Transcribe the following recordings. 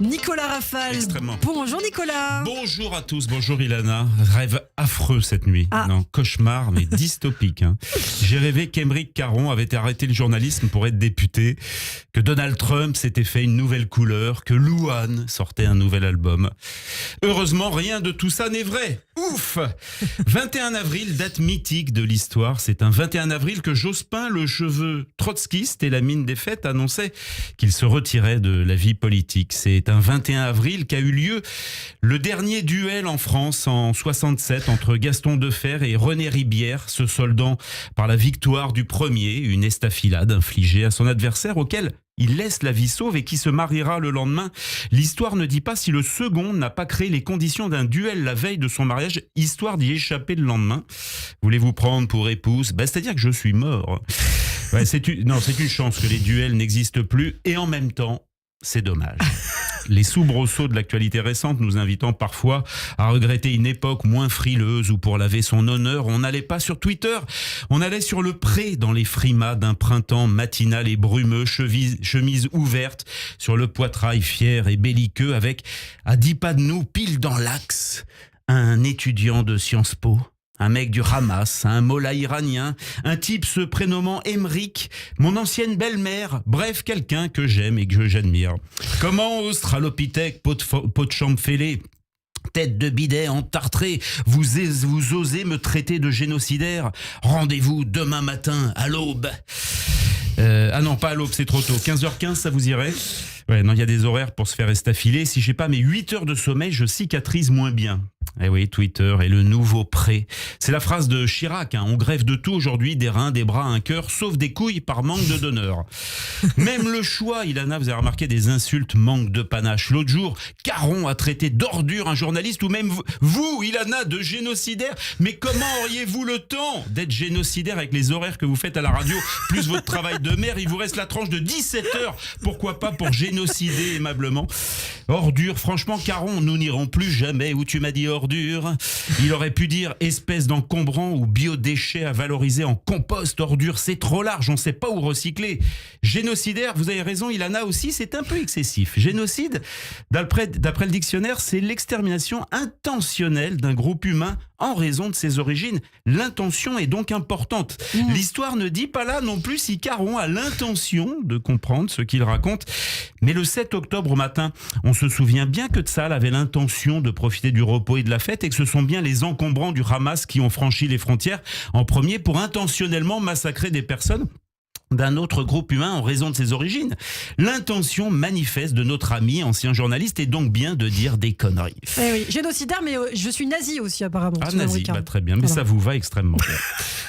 Nicolas Rafal. Extrêmement. Bonjour Nicolas. Bonjour à tous, bonjour Ilana. Rêve affreux cette nuit. Non, cauchemar, mais dystopique. J'ai rêvé qu'Émeric Caron avait arrêté le journalisme pour être député, que Donald Trump s'était fait une nouvelle couleur, que Louane sortait un nouvel album. Heureusement, rien de tout ça n'est vrai. Ouf. 21 avril, date mythique de l'histoire. C'est un 21 avril que Jospin, le cheveu trotskiste et la mine défaite, annonçait qu'il se retirait de la vie politique. C'est un 21 avril qu'a eu lieu le dernier duel en France en 67 entre Gaston Defferre et René Ribière, se soldant par la victoire du premier, une estafilade infligée à son adversaire auquel il laisse la vie sauve et qui se mariera le lendemain. L'histoire ne dit pas si le second n'a pas créé les conditions d'un duel la veille de son mariage, histoire d'y échapper le lendemain. Voulez-vous prendre pour épouse ? C'est-à-dire que je suis mort. Ouais, c'est une chance que les duels n'existent plus et en même temps, c'est dommage. Les soubresauts de l'actualité récente nous invitant parfois à regretter une époque moins frileuse où pour laver son honneur, on n'allait pas sur Twitter, on allait sur le pré dans les frimas d'un printemps matinal et brumeux, chemise ouverte sur le poitrail fier et belliqueux avec, à 10 pas de nous, pile dans l'axe, un étudiant de Sciences Po. Un mec du Hamas, un mollah iranien, un type se prénommant Émeric, mon ancienne belle-mère, bref, quelqu'un que j'aime et que j'admire. Comment, australopithèque, pot de chambre fêlée, tête de bidet entartrée, vous osez me traiter de génocidaire ? Rendez-vous demain matin à l'aube. Ah non, pas à l'aube, c'est trop tôt. 15h15, ça vous irait ? Ouais, non, il y a des horaires pour se faire estafiler. Si j'ai pas mes 8 heures de sommeil, je cicatrise moins bien. Eh oui, Twitter est le nouveau pré. C'est la phrase de Chirac, on greffe de tout aujourd'hui, des reins, des bras, un cœur, sauf des couilles par manque de donneur. Même le choix, Ilana, vous avez remarqué, des insultes manque de panache. L'autre jour, Caron a traité d'ordure un journaliste, ou même vous, Ilana, de génocidaire. Mais comment auriez-vous le temps d'être génocidaire avec les horaires que vous faites à la radio, plus votre travail de mère? Il vous reste la tranche de 17 heures, pourquoi pas pour génocider aimablement. Ordure, franchement, Caron, nous n'irons plus jamais où tu m'as dit ordure. Il aurait pu dire espèce d'encombrant ou biodéchets à valoriser en compost. Ordure, c'est trop large, on ne sait pas où recycler. Génocidaire, vous avez raison, Ilana aussi, c'est un peu excessif. Génocide, d'après le dictionnaire, c'est l'extermination intentionnelle d'un groupe humain en raison de ses origines. L'intention est donc importante. L'histoire ne dit pas là non plus si Caron a l'intention de comprendre ce qu'il raconte. Mais le 7 octobre au matin, on se souvient bien que Tsahal avait l'intention de profiter du repos et de la fête et que ce sont bien les encombrants du Hamas qui ont franchi les frontières en premier pour intentionnellement massacrer des personnes d'un autre groupe humain en raison de ses origines. L'intention manifeste de notre ami, ancien journaliste, est donc bien de dire des conneries. Eh oui, génocidaire, mais je suis nazi aussi apparemment. Ah, nazi, très bien, mais voilà. Ça vous va extrêmement bien.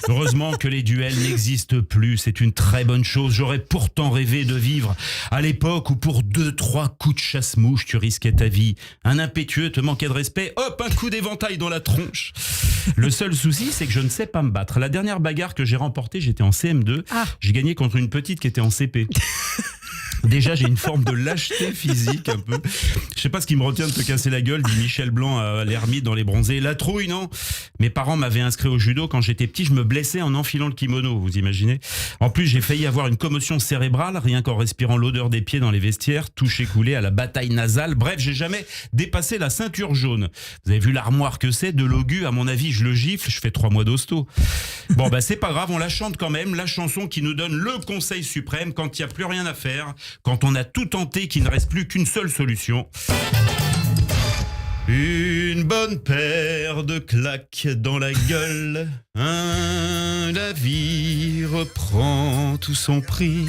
Heureusement que les duels n'existent plus, c'est une très bonne chose. J'aurais pourtant rêvé de vivre à l'époque où pour 2-3 coups de chasse-mouche, tu risquais ta vie. Un impétueux te manquait de respect, hop, un coup d'éventail dans la tronche. Le seul souci, c'est que je ne sais pas me battre. La dernière bagarre que j'ai remportée, j'étais en CM2, j'ai gagné contre une petite qui était en CP. Déjà, j'ai une forme de lâcheté physique un peu. Je sais pas ce qui me retient de te casser la gueule, dit Michel Blanc à l'ermite dans Les Bronzés. La trouille, non ? Mes parents m'avaient inscrit au judo quand j'étais petit. Je me blessais en enfilant le kimono, vous imaginez ? En plus, j'ai failli avoir une commotion cérébrale, rien qu'en respirant l'odeur des pieds dans les vestiaires, touché coulé à la bataille nasale. Bref, j'ai jamais dépassé la ceinture jaune. Vous avez vu l'armoire que c'est de l'Ogu, à mon avis, je le gifle, je fais 3 mois d'hosto. Bon, c'est pas grave, on la chante quand même, la chanson qui nous donne le conseil suprême quand il n'y a plus rien à faire, quand on a tout tenté, qu'il ne reste plus qu'une seule solution. Une bonne paire de claques dans la gueule, la vie reprend tout son prix.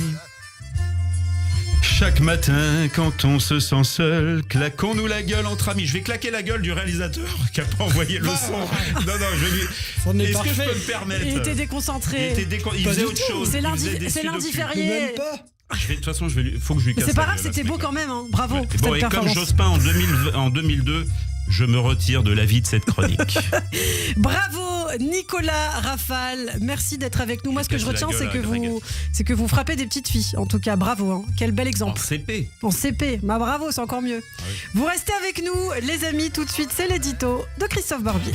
Chaque matin, quand on se sent seul, claquons-nous la gueule entre amis. Je vais claquer la gueule du réalisateur qui n'a pas envoyé le son. Non, je vais lui... Est-ce que je peux me permettre ? Il était déconcentré. Il faisait autre chose. C'est lundi férié. De toute façon, faut que je lui casse. C'est pas grave, c'était beau quand même. Bravo. Ouais. Bon, et comme Jospin en 2002, je me retire de la vie de cette chronique. Bravo Nicolas Rafal, merci d'être avec nous. Moi, ce que je retiens, c'est que vous frappez des petites filles. En tout cas, bravo. Quel bel exemple. En CP. Bravo, c'est encore mieux. Ah oui. Vous restez avec nous, les amis. Tout de suite, c'est l'édito de Christophe Barbier.